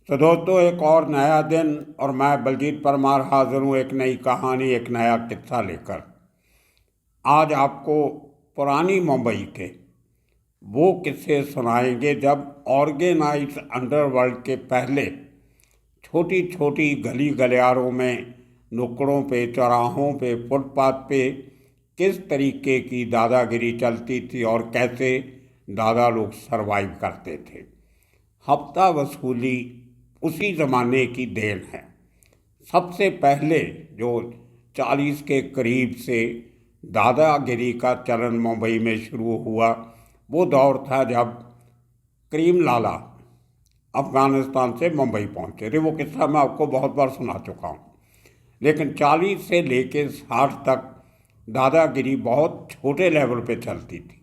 तो दोस्तों, एक और नया दिन और मैं बलजीत परमार हाजिर हूँ एक नई कहानी, एक नया किस्सा लेकर। आज आपको पुरानी मुंबई के वो किस्से सुनाएंगे जब ऑर्गेनाइज अंडरवर्ल्ड के पहले छोटी छोटी गली गलियारों में, नुक्कड़ों पे, चौराहों पे, फुटपाथ पे किस तरीके की दादागिरी चलती थी और कैसे दादा लोग सरवाइव करते थे। हफ्ता वसूली उसी ज़माने की देन है। सबसे पहले जो 40 के करीब से दादागिरी का चलन मुंबई में शुरू हुआ, वो दौर था जब करीम लाला अफ़गानिस्तान से मुंबई पहुंचे थे। वो किस्सा मैं आपको बहुत बार सुना चुका हूँ। लेकिन 40 से लेके 60 तक दादागिरी बहुत छोटे लेवल पे चलती थी।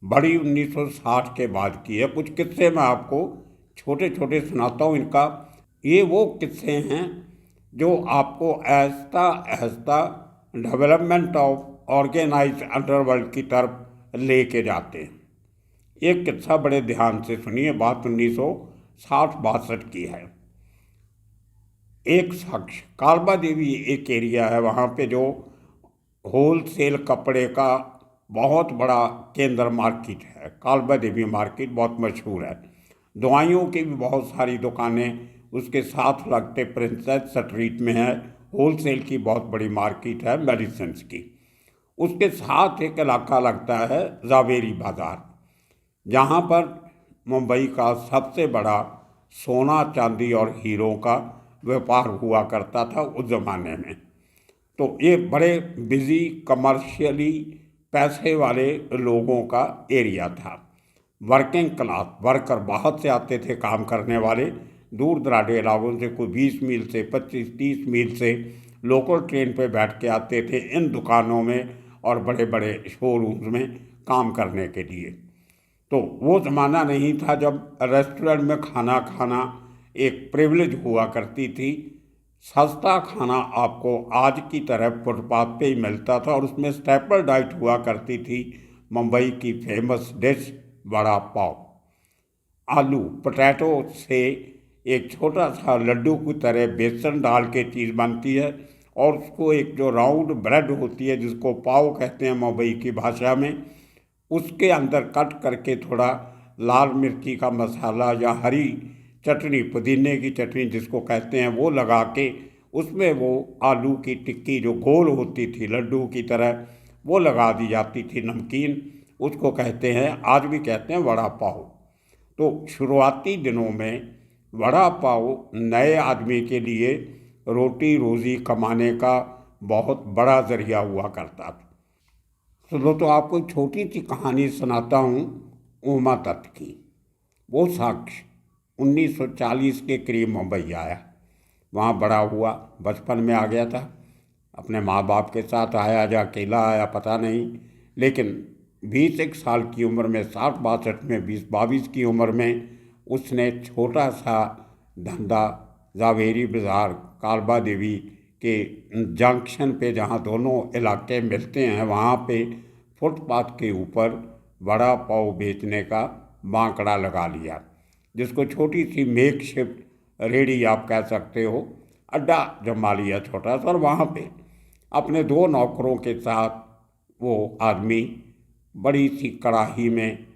बड़ी 1960 के बाद की है। कुछ किस्से मैं आपको छोटे छोटे सुनाता हूँ इनका। ये वो किस्से हैं जो आपको Aahista Aahista development of organise underworld की तरफ लेके जाते हैं। एक किस्सा बड़े ध्यान से सुनिए, बात 1960-62 की है। एक शख्स, कालबा देवी एक एरिया है वहाँ पे, जो होल सेल कपड़े का बहुत बड़ा केंद्र मार्केट है। कालबा देवी मार्केट बहुत मशहूर है। दवाइयों की भी बहुत सारी दुकानें उसके साथ लगते प्रिंसेस स्ट्रीट में है। होल सेल की बहुत बड़ी मार्केट है मेडिसिन्स की। उसके साथ एक इलाका लगता है जावेरी बाज़ार, जहाँ पर मुंबई का सबसे बड़ा सोना चांदी और हीरों का व्यापार हुआ करता था उस ज़माने में। तो ये बड़े बिजी कमर्शियली पैसे वाले लोगों का एरिया था। वर्किंग क्लास वर्कर बाहर से आते थे काम करने वाले, दूर दराजे इलाकों से, कोई 20 मील से 25-30 मील से लोकल ट्रेन पे बैठ के आते थे इन दुकानों में और बड़े बड़े शोरूम्स में काम करने के लिए। तो वो ज़माना नहीं था जब रेस्टोरेंट में खाना खाना एक प्रिविलेज हुआ करती थी। सस्ता खाना आपको आज की तरह फुटपाथ पे ही मिलता था और उसमें स्टेपल डाइट हुआ करती थी मुंबई की फेमस डिश वड़ा पाव। आलू पोटैटो से एक छोटा सा लड्डू की तरह बेसन डाल के चीज़ बनती है और उसको एक जो राउंड ब्रेड होती है जिसको पाव कहते हैं मुंबई की भाषा में, उसके अंदर कट करके थोड़ा लाल मिर्ची का मसाला या हरी चटनी, पुदीने की चटनी जिसको कहते हैं, वो लगा के उसमें वो आलू की टिक्की जो गोल होती थी लड्डू की तरह, वो लगा दी जाती थी नमकीन। उसको कहते हैं, आज भी कहते हैं, वड़ा पाव। तो शुरुआती दिनों में वड़ा पाव नए आदमी के लिए रोटी रोज़ी कमाने का बहुत बड़ा ज़रिया हुआ करता था। तो दोस्तों, आपको एक छोटी सी कहानी सुनाता हूँ उमा दत्त की। वो शख्स 1940 के करीब मुंबई आया, वहाँ बड़ा हुआ, बचपन में आ गया था, अपने माँ बाप के साथ आया या अकेला आया पता नहीं, लेकिन 21 साल की उम्र में, 60-62 में, 20-22 की उम्र में उसने छोटा सा धंधा जावेरी बाज़ार, कालबा देवी के जंक्शन पे जहाँ दोनों इलाके मिलते हैं, वहाँ पे फुटपाथ के ऊपर वड़ा पाव बेचने का बांकड़ा लगा लिया, जिसको छोटी सी मेक शिफ्ट रेडी आप कह सकते हो, अड्डा जमा लिया छोटा सा। और वहाँ पे अपने 2 नौकरों के साथ वो आदमी बड़ी सी कढ़ाई में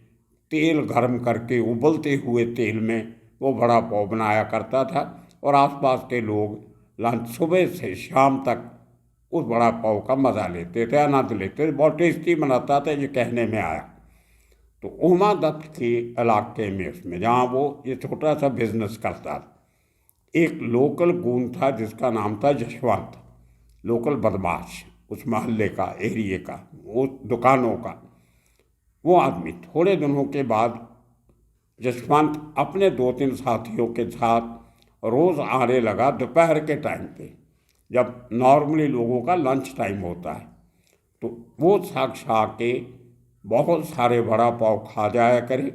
तेल गर्म करके उबलते हुए तेल में वो वड़ा पाव बनाया करता था और आसपास के लोग लंच सुबह से शाम तक उस वड़ा पाव का मज़ा लेते थे, आनंद लेते थे। बहुत टेस्टी बनाता था, ये कहने में आया। तो उमा दत्त के इलाके में, उसमें जहाँ वो ये छोटा सा बिजनेस करता था, एक लोकल गून था जिसका नाम था जशवंत, लोकल बदमाश उस मोहल्ले का, एरिए का, वो दुकानों का। वो आदमी थोड़े दिनों के बाद जसवंत अपने 2-3 साथियों के साथ रोज़ आने लगा दोपहर के टाइम पे, जब नॉर्मली लोगों का लंच टाइम होता है। तो वो शख्स आके बहुत सारे वड़ा पाव खा जाया करे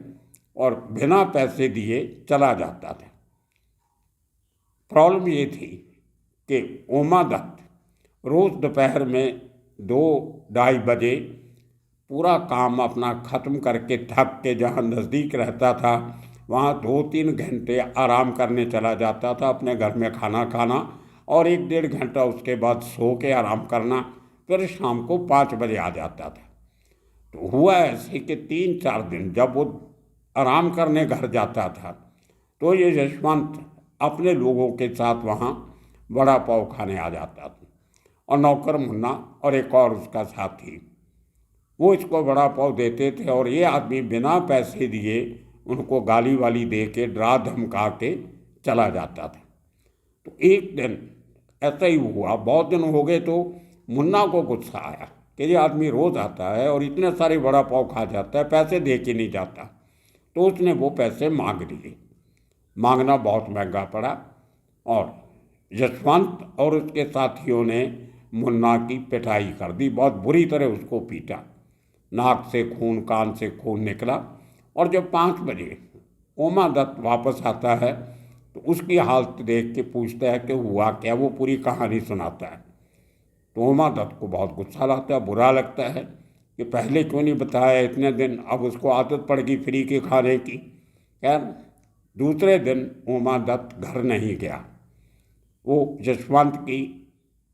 और बिना पैसे दिए चला जाता था। प्रॉब्लम ये थी कि उमा दत्त रोज़ दोपहर में 2-2:30 बजे पूरा काम अपना ख़त्म करके थक के जहाँ नज़दीक रहता था वहाँ 2-3 घंटे आराम करने चला जाता था, अपने घर में खाना खाना और 1-1.5 घंटा उसके बाद सो के आराम करना, फिर शाम को 5 बजे आ जाता था। तो हुआ ऐसे कि 3-4 दिन जब वो आराम करने घर जाता था तो ये यशवंत अपने लोगों के साथ वहाँ वड़ा पाव खाने आ जाता था, और नौकर मुन्ना और एक और उसका साथी वो इसको वड़ा पाव देते थे, और ये आदमी बिना पैसे दिए उनको गाली वाली दे के डरा धमका के चला जाता था। तो एक दिन ऐसा ही हुआ, बहुत दिन हो गए तो मुन्ना को गुस्सा आया कि ये आदमी रोज़ आता है और इतने सारे वड़ा पाव खा जाता है, पैसे दे के नहीं जाता। तो उसने वो पैसे मांग लिए। मांगना बहुत महंगा पड़ा, और यशवंत और उसके साथियों ने मुन्ना की पिटाई कर दी, बहुत बुरी तरह उसको पीटा, नाक से खून, कान से खून निकला। और जब 5 बजे उमा दत्त वापस आता है तो उसकी हालत देख के पूछता है कि हुआ क्या, वो पूरी कहानी सुनाता है। तो उमा दत्त को बहुत गुस्सा आता है, बुरा लगता है कि पहले क्यों नहीं बताया इतने दिन, अब उसको आदत पड़ गई फ्री के खाने की। खैर दूसरे दिन उमा दत्त घर नहीं गया, वो यशवंत की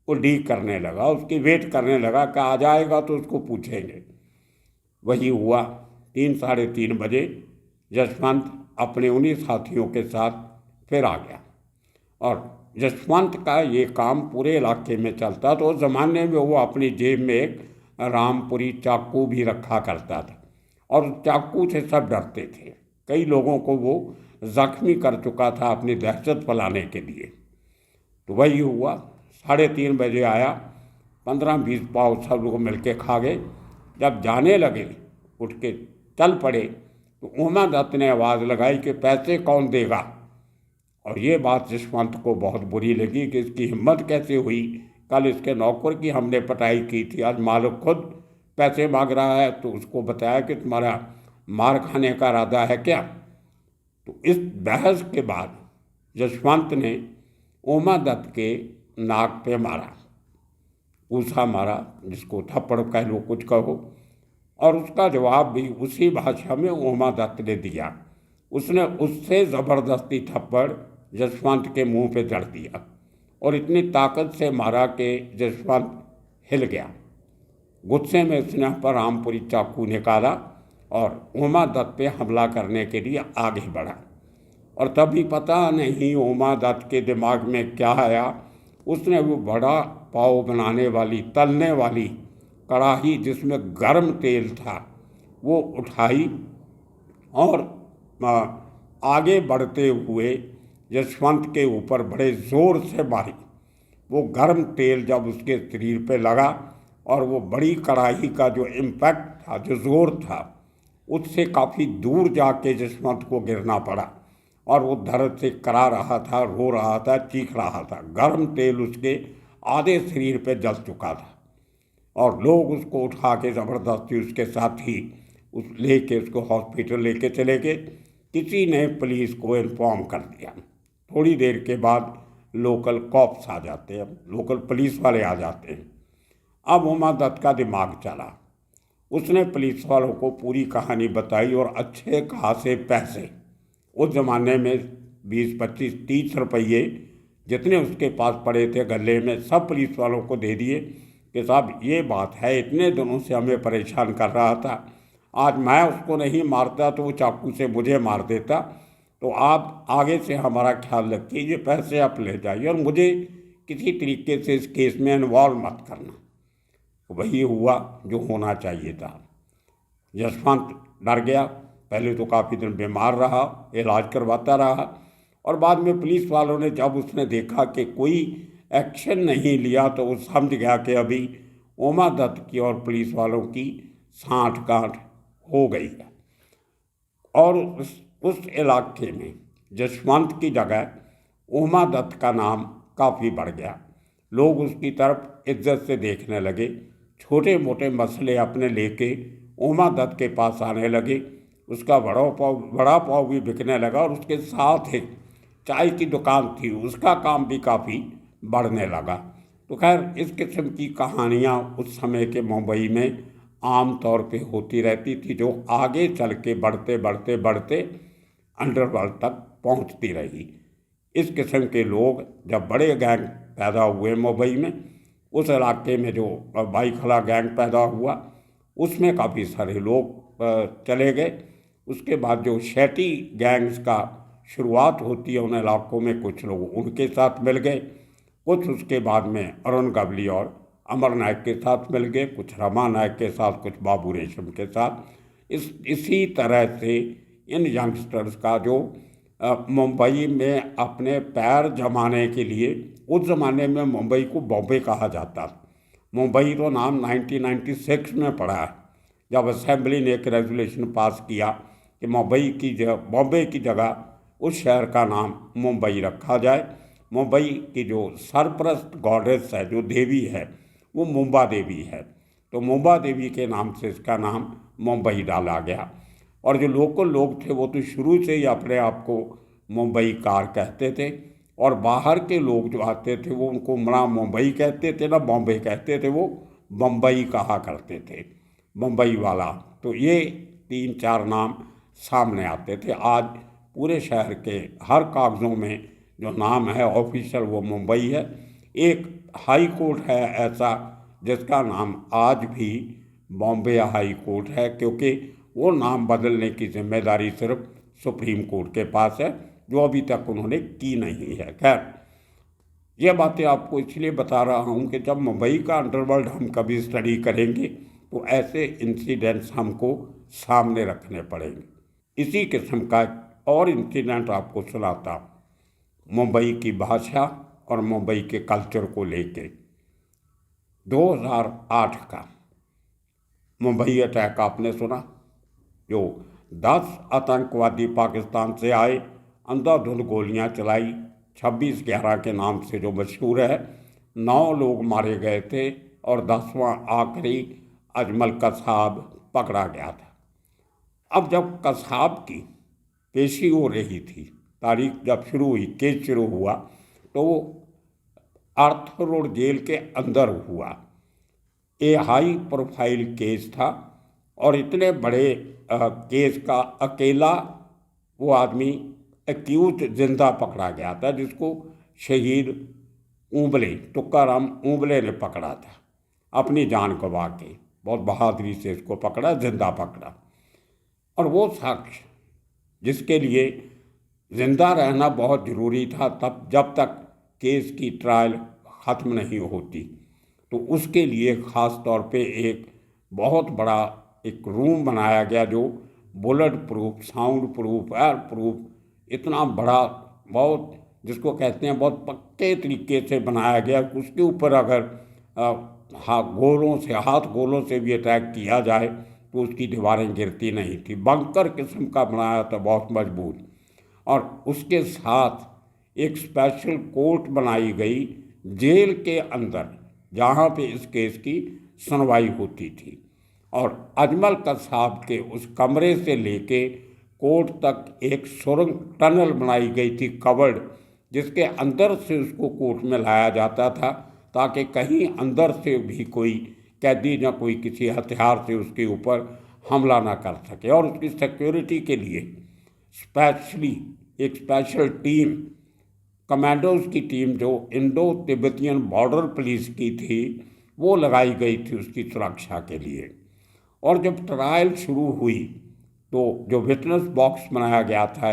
उड़ीक करने लगा, उसकी वेट करने लगा कि आ जाएगा तो उसको पूछेंगे। वही हुआ, 3-3:30 बजे यशवंत अपने उन्हीं साथियों के साथ फिर आ गया। और यशवंत का ये काम पूरे इलाके में चलता, तो उस ज़माने में वो अपनी जेब में एक रामपुरी चाकू भी रखा करता था, और उस चाकू से सब डरते थे। कई लोगों को वो जख्मी कर चुका था अपनी दहशत फैलाने के लिए। तो वही हुआ, 3:30 बजे आया, 15-20 पाव सब लोग मिलके खा गए। जब जाने लगे, उठ के चल पड़े, तो उमा दत्त ने आवाज़ लगाई कि पैसे कौन देगा। और ये बात यशवंत को बहुत बुरी लगी कि इसकी हिम्मत कैसे हुई, कल इसके नौकर की हमने पिटाई की थी, आज मालिक खुद पैसे मांग रहा है। तो उसको बताया कि तुम्हारा मार खाने का इरादा है क्या। तो इस बहस के बाद यशवंत ने उमा दत्त के नाक पे मारा, ऊसा मारा, जिसको थप्पड़ कह लो कुछ कहो, और उसका जवाब भी उसी भाषा में उमा दत्त ने दिया। उसने उससे ज़बरदस्ती थप्पड़ यशवंत के मुंह पे जड़ दिया, और इतनी ताकत से मारा कि यशवंत हिल गया। गुस्से में उसने पर रामपुरी चाकू निकाला और उमा दत्त पे हमला करने के लिए आगे बढ़ा। और तभी पता नहीं उमा दत्त के दिमाग में क्या आया, उसने वो बड़ा पाव बनाने वाली, तलने वाली कढ़ाई जिसमें गर्म तेल था वो उठाई, और आगे बढ़ते हुए यशवंत के ऊपर बड़े ज़ोर से मारी। वो गर्म तेल जब उसके शरीर पे लगा, और वो बड़ी कढ़ाई का जो इम्पैक्ट था, जो ज़ोर था, उससे काफ़ी दूर जाके यशवंत को गिरना पड़ा। और वो दर्द से करा रहा था, रो रहा था, चीख रहा था। गर्म तेल उसके आधे शरीर पे जल चुका था, और लोग उसको उठा के ज़बरदस्ती उसके साथ ही लेके उसको हॉस्पिटल लेके चले गए। किसी ने पुलिस को इन्फॉर्म कर दिया। थोड़ी देर के बाद लोकल कॉप्स आ जाते हैं, लोकल पुलिस वाले आ जाते हैं। अब उमा दत्त का दिमाग चला, उसने पुलिस वालों को पूरी कहानी बताई, और अच्छे खासे पैसे, उस ज़माने में 20-25-30 रुपये जितने उसके पास पड़े थे गले में, सब पुलिस वालों को दे दिए कि साहब ये बात है, इतने दिनों से हमें परेशान कर रहा था, आज मैं उसको नहीं मारता तो वो चाकू से मुझे मार देता, तो आप आगे से हमारा ख्याल रखिए, ये पैसे आप ले जाइए, और मुझे किसी तरीके से इस केस में इन्वॉल्व मत करना। वही हुआ जो होना चाहिए था। यशवंत डर गया, पहले तो काफ़ी दिन बीमार रहा, इलाज करवाता रहा, और बाद में पुलिस वालों ने जब उसने देखा कि कोई एक्शन नहीं लिया, तो वो समझ गया कि अभी उमा दत्त की और पुलिस वालों की साठ-गांठ हो गई है। और उस इलाके में यशवंत की जगह उमा दत्त का नाम काफ़ी बढ़ गया। लोग उसकी तरफ इज्जत से देखने लगे, छोटे मोटे मसले अपने लेके उमा दत्त के पास आने लगे। उसका वड़ा पाव भी बिकने लगा, और उसके साथ एक चाय की दुकान थी, उसका काम भी काफ़ी बढ़ने लगा। तो खैर इस किस्म की कहानियाँ उस समय के मुंबई में आम तौर पे होती रहती थी, जो आगे चल के बढ़ते बढ़ते बढ़ते अंडरवर्ल्ड तक पहुंचती रही। इस किस्म के लोग जब बड़े गैंग पैदा हुए मुंबई में, उस इलाके में जो बाईखला गैंग पैदा हुआ उसमें काफ़ी सारे लोग चले गए। उसके बाद जो शैटी गैंग्स का शुरुआत होती है उन इलाकों में, कुछ लोग उनके साथ मिल गए, कुछ उसके बाद में अरुण गवली और अमर नायक के साथ मिल गए, कुछ रमा नायक के साथ, कुछ बाबू रेशम के साथ। इसी तरह से इन यंगस्टर्स का जो मुंबई में अपने पैर जमाने के लिए, उस ज़माने में मुंबई को बॉम्बे कहा जाता था। मुंबई तो नाम 1996 में पड़ा है, जब असेंबली ने एक रेजोल्यूशन पास किया कि बॉम्बे की जगह उस शहर का नाम मुंबई रखा जाए। मुंबई की जो सरप्रस्त गॉडेस है, जो देवी है, वो मुंबा देवी है, तो मुंबा देवी के नाम से इसका नाम मुंबई डाला गया। और जो लोकल लोग थे वो तो शुरू से ही अपने आप को मुंबई कार कहते थे, और बाहर के लोग जो आते थे वो उनको ना मुंबई कहते थे ना बॉम्बे कहते थे, वो बम्बई कहा करते थे, मुंबई वाला। तो ये 3-4 नाम सामने आते थे। आज पूरे शहर के हर कागज़ों में जो नाम है ऑफिशियल वो मुंबई है। एक हाई कोर्ट है ऐसा जिसका नाम आज भी बॉम्बे हाई कोर्ट है, क्योंकि वो नाम बदलने की जिम्मेदारी सिर्फ सुप्रीम कोर्ट के पास है, जो अभी तक उन्होंने की नहीं है। खैर, ये बातें आपको इसलिए बता रहा हूँ कि जब मुंबई का अंडरवर्ल्ड हम कभी स्टडी करेंगे तो ऐसे इंसिडेंट्स हमको सामने रखने पड़ेंगे। इसी किस्म का और इंसिडेंट आपको सुनाता मुंबई की भाषा और मुंबई के कल्चर को लेके। 2008 का मुंबई अटैक आपने सुना, जो 10 आतंकवादी पाकिस्तान से आए, अंधाधुंध गोलियां चलाई, 26/11 के नाम से जो मशहूर है। 9 लोग मारे गए थे और 10वां आखिरी अजमल कसाब पकड़ा गया था। अब जब कसाब की पेशी हो रही थी, तारीख जब शुरू हुई, केस शुरू हुआ, तो वो आर्थर रोड जेल के अंदर हुआ। ये हाई प्रोफाइल केस था और इतने बड़े केस का अकेला वो आदमी एक्यूज जिंदा पकड़ा गया था, जिसको शहीद ऊंबले, तुक्काराम ऊंबले ने पकड़ा था, अपनी जान गंवा के बहुत बहादुरी से इसको पकड़ा, जिंदा पकड़ा। और वो शख्स जिसके लिए जिंदा रहना बहुत ज़रूरी था तब, जब तक केस की ट्रायल ख़त्म नहीं होती, तो उसके लिए ख़ास तौर पे एक बहुत बड़ा एक रूम बनाया गया, जो bullet proof, sound proof, air proof, इतना बड़ा, बहुत जिसको कहते हैं बहुत पक्के तरीके से बनाया गया। उसके ऊपर अगर हाथ गोलों से भी अटैक किया जाए तो उसकी दीवारें गिरती नहीं थी। बंकर किस्म का बनाया था, बहुत मजबूत। और उसके साथ एक स्पेशल कोर्ट बनाई गई जेल के अंदर, जहाँ पे इस केस की सुनवाई होती थी। और अजमल कसाब के उस कमरे से लेके कोर्ट तक एक सुरंग टनल बनाई गई थी, कवर्ड, जिसके अंदर से उसको कोर्ट में लाया जाता था, ताकि कहीं अंदर से भी कोई कैदी या कोई किसी हथियार से उसके ऊपर हमला ना कर सके। और उसकी सिक्योरिटी के लिए स्पेशली एक स्पेशल टीम, कमांडोज की टीम, जो इंडो तिब्बतियन बॉर्डर पुलिस की थी, वो लगाई गई थी उसकी सुरक्षा के लिए। और जब ट्रायल शुरू हुई तो जो विटनेस बॉक्स बनाया गया था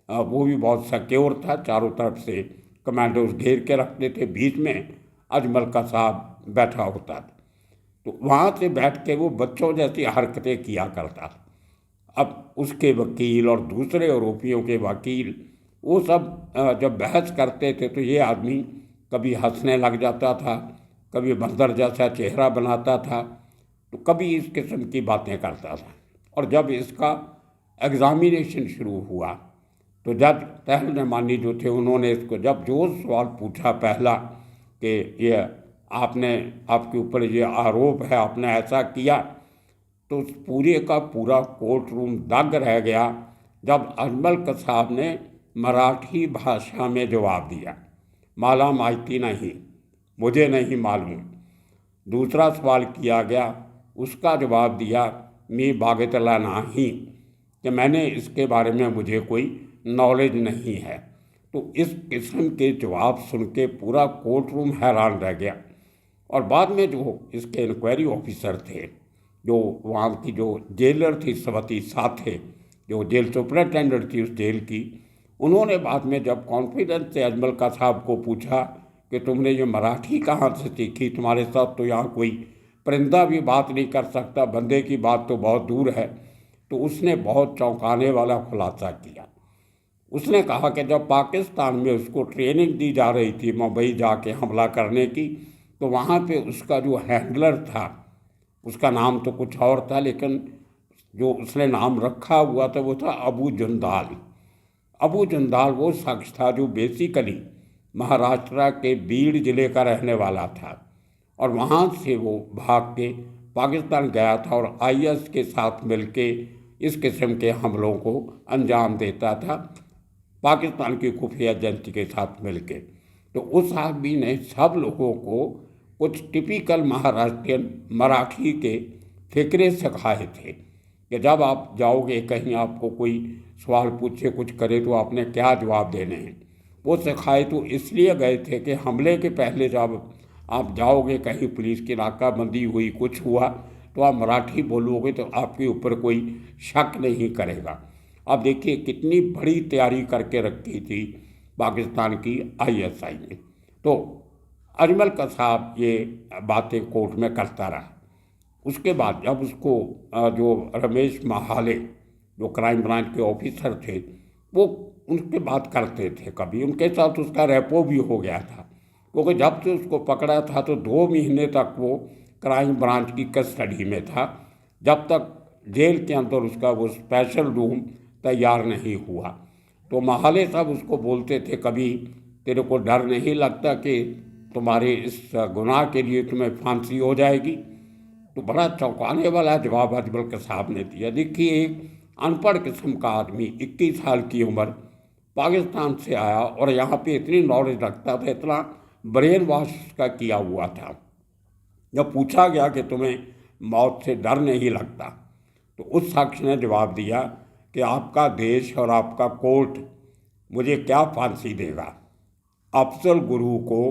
वो भी बहुत सिक्योर था, चारों तरफ से कमांडोज घेर के रखते थे, बीच में अजमल कसाब बैठा होता था। तो वहाँ से बैठ के वो बच्चों जैसी हरकतें किया करता था। अब उसके वकील और दूसरे आरोपियों के वकील, वो सब जब बहस करते थे तो ये आदमी कभी हंसने लग जाता था, कभी बंदर जैसा चेहरा बनाता था, तो कभी इस किस्म की बातें करता था। और जब इसका एग्ज़ामिनेशन शुरू हुआ तो जज तहल नमानी जो थे, उन्होंने इसको जब जो सवाल पूछा पहला कि ये आपके ऊपर ये आरोप है, आपने ऐसा किया, तो उस पूरे का पूरा कोर्ट रूम दंग रह गया जब अजमल कसाब ने मराठी भाषा में जवाब दिया, माला माहिती नहीं, मुझे नहीं मालूम। दूसरा सवाल किया गया, उसका जवाब दिया, मी बागेतला नहीं, कि मैंने इसके बारे में मुझे कोई नॉलेज नहीं है। तो इस किस्म के जवाब सुन के पूरा कोर्ट रूम हैरान रह गया। और बाद में जो इसके इंक्वायरी ऑफिसर थे, जो वहाँ की जो जेलर थी श्रीमती साथे, जो जेल सुपरिटेंडेंट थी उस जेल की, उन्होंने बाद में जब कॉन्फिडेंस से अजमल का साहब को पूछा कि तुमने ये मराठी कहाँ से सीखी, तुम्हारे साथ तो यहाँ कोई परिंदा भी बात नहीं कर सकता, बंदे की बात तो बहुत दूर है। तो उसने बहुत चौंकाने वाला खुलासा किया। उसने कहा कि जब पाकिस्तान में उसको ट्रेनिंग दी जा रही थी मुंबई जाके हमला करने की, तो वहाँ पे उसका जो हैंडलर था, उसका नाम तो कुछ और था, लेकिन जो उसने नाम रखा हुआ था वो था अबू जुंदाल। अबू जुंदाल वो शख्स था जो बेसिकली महाराष्ट्र के बीड़ जिले का रहने वाला था, और वहाँ से वो भाग के पाकिस्तान गया था और आईएस के साथ मिलके इस किस्म के हमलों को अंजाम देता था, पाकिस्तान की खुफिया एजेंसी के साथ मिलके। तो उस आदमी ने सब लोगों को कुछ टिपिकल महाराष्ट्रियन मराठी के फिक्रे सिखाए थे कि जब आप जाओगे कहीं, आपको कोई सवाल पूछे, कुछ करे, तो आपने क्या जवाब देने हैं। वो सिखाए तो इसलिए गए थे कि हमले के पहले जब आप जाओगे कहीं, पुलिस की नाकाबंदी हुई, कुछ हुआ, तो आप मराठी बोलोगे तो आपके ऊपर कोई शक नहीं करेगा। अब देखिए कितनी बड़ी तैयारी करके रखी थी पाकिस्तान की आईएसआई ने। तो अजमल का साहब ये बातें कोर्ट में करता रहा। उसके बाद जब उसको जो रमेश महाले, जो क्राइम ब्रांच के ऑफिसर थे, वो उनके बात करते थे, कभी उनके साथ उसका रेपो भी हो गया था, क्योंकि जब से उसको पकड़ा था तो 2 महीने तक वो क्राइम ब्रांच की कस्टडी में था, जब तक जेल के अंदर उसका वो स्पेशल रूम तैयार नहीं हुआ। तो महाले साहब उसको बोलते थे, कभी तेरे को डर नहीं लगता कि तुम्हारे इस गुनाह के लिए तुम्हें फांसी हो जाएगी? तो बड़ा चौंकाने वाला जवाब अजमल के साहब ने दिया। देखिए, एक अनपढ़ किस्म का आदमी, 21 साल की उम्र, पाकिस्तान से आया और यहाँ पे इतनी नॉलेज रखता था, इतना ब्रेन वॉश का किया हुआ था। जब पूछा गया कि तुम्हें मौत से डर नहीं लगता, तो उस शख्स ने जवाब दिया कि आपका देश और आपका कोर्ट मुझे क्या फांसी देगा? अफजल गुरु को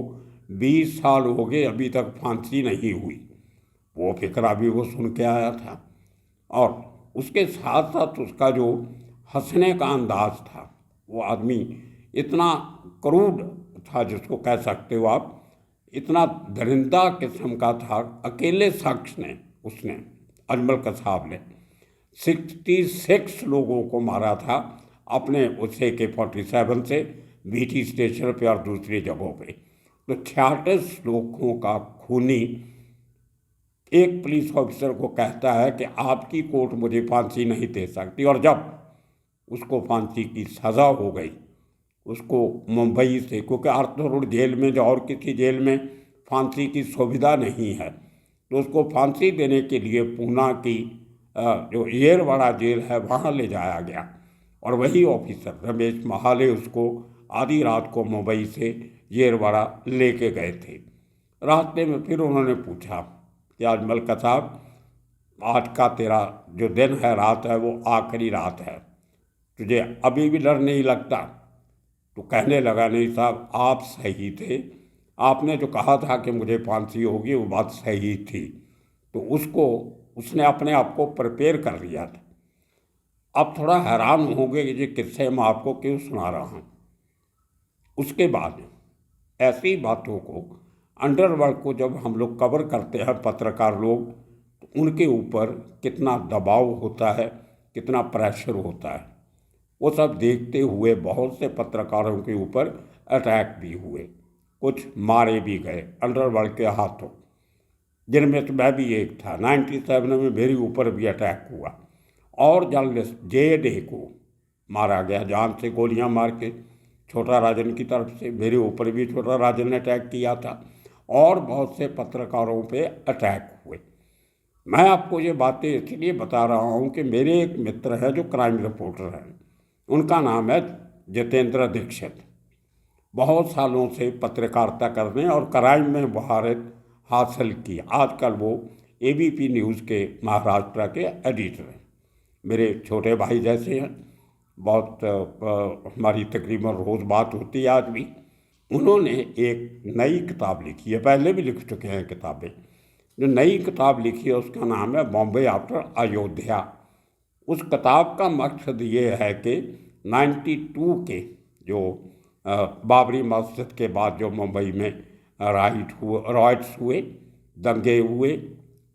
20 साल हो गए, अभी तक फांसी नहीं हुई। वो फिक्रा भी वो सुन के आया था, और उसके साथ साथ उसका जो हंसने का अंदाज था, वो आदमी इतना क्रूड था, जिसको कह सकते हो आप, इतना दरिंदा किस्म का था। अकेले शख्स ने, उसने, अजमल का साहब ने 66 लोगों को मारा था अपने उस AK-47 से, BT स्टेशन पे और दूसरी जगहों पे। तो 66 लोगों का खूनी एक पुलिस ऑफिसर को कहता है कि आपकी कोर्ट मुझे फांसी नहीं दे सकती, और जब उसको फांसी की सज़ा हो गई, उसको मुंबई से, क्योंकि आर्थर रोड जेल में जो और किसी जेल में फांसी की सुविधा नहीं है, तो उसको फांसी देने के लिए पूना की जो येरवाड़ा जेल है वहाँ ले जाया गया, और वही ऑफिसर रमेश महाले उसको आधी रात को मुंबई से येरवाड़ा लेके गए थे। रास्ते में फिर उन्होंने पूछा कि अजमल का साहब, आज का तेरा जो दिन है, रात है, वो आखिरी रात है, तुझे अभी भी डर नहीं लगता? तो कहने लगा, नहीं साहब, आप सही थे, आपने जो कहा था कि मुझे फांसी होगी वो बात सही थी। तो उसने अपने आप को प्रिपेयर कर लिया था। अब थोड़ा हैरान होंगे कि ये किस्से मैं आपको क्यों सुना रहा हूँ। उसके बाद ऐसी बातों को, अंडरवर्ल्ड को जब हम लोग कवर करते हैं पत्रकार लोग, तो उनके ऊपर कितना दबाव होता है, कितना प्रेशर होता है, वो सब देखते हुए बहुत से पत्रकारों के ऊपर अटैक भी हुए, कुछ मारे भी गए अंडरवर्ल्ड के हाथों, जिनमें से मैं भी एक था। 97 में मेरे ऊपर भी अटैक हुआ, और जर्नलिस्ट JD को मारा गया जान से, गोलियां मार के, छोटा राजन की तरफ से। मेरे ऊपर भी छोटा राजन ने अटैक किया था, और बहुत से पत्रकारों पे अटैक हुए। मैं आपको ये बातें इसलिए बता रहा हूँ कि मेरे एक मित्र हैं जो क्राइम रिपोर्टर हैं, उनका नाम है जितेंद्र दीक्षित। बहुत सालों से पत्रकारिता करने और क्राइम में महारत हासिल की। आजकल वो ABP न्यूज़ के महाराष्ट्र के एडिटर हैं। मेरे छोटे भाई जैसे हैं, बहुत हमारी तकरीबन रोज़ बात होती है आज भी। उन्होंने एक नई किताब लिखी है, पहले भी लिख चुके हैं किताबें। जो नई किताब लिखी है उसका नाम है बॉम्बे आफ्टर अयोध्या। उस किताब का मकसद ये है कि 92 के जो बाबरी मस्जिद के बाद जो मुंबई में रॉयट्स हुए, दंगे हुए,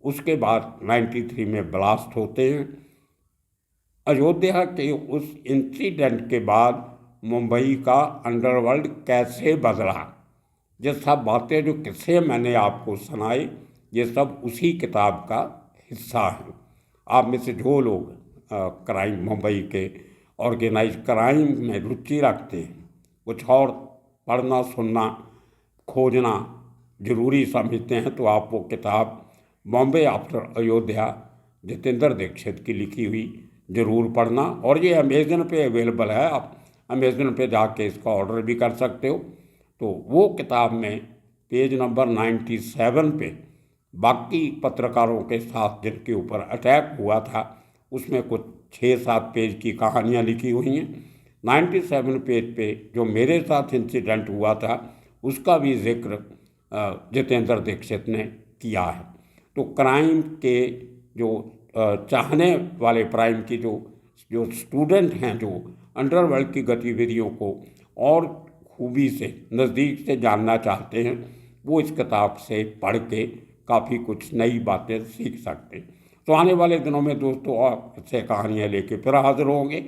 उसके बाद 93 में ब्लास्ट होते हैं। अयोध्या के उस इंसिडेंट के बाद मुंबई का अंडरवर्ल्ड कैसे बदला, ये सब बातें जो किस्से मैंने आपको सुनाए, ये सब उसी किताब का हिस्सा है। आप में से जो लोग क्राइम, मुंबई के ऑर्गेनाइज क्राइम में रुचि रखते हैं, कुछ और पढ़ना, सुनना, खोजना ज़रूरी समझते हैं, तो आप वो किताब बॉम्बे आफ्टर अयोध्या जितेंद्र दीक्षित की लिखी हुई ज़रूर पढ़ना। और ये अमेज़न पे अवेलेबल है, आप अमेज़न पे जाके इसका ऑर्डर भी कर सकते हो। तो वो किताब में पेज नंबर 97 पे बाकी पत्रकारों के साथ जिनके ऊपर अटैक हुआ था, उसमें कुछ 6-7 पेज की कहानियाँ लिखी हुई हैं। 97 पेज पे जो मेरे साथ इंसिडेंट हुआ था उसका भी जिक्र जितेंद्र दीक्षित ने किया है। तो क्राइम के जो चाहने वाले, क्राइम की जो स्टूडेंट हैं, जो अंडरवर्ल्ड की गतिविधियों को और खूबी से नज़दीक से जानना चाहते हैं, वो इस किताब से पढ़ के काफ़ी कुछ नई बातें सीख सकते हैं। तो आने वाले दिनों में दोस्तों और से कहानियाँ लेके फिर हाजिर होंगे।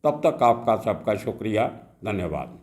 तब तक आपका सबका शुक्रिया, धन्यवाद।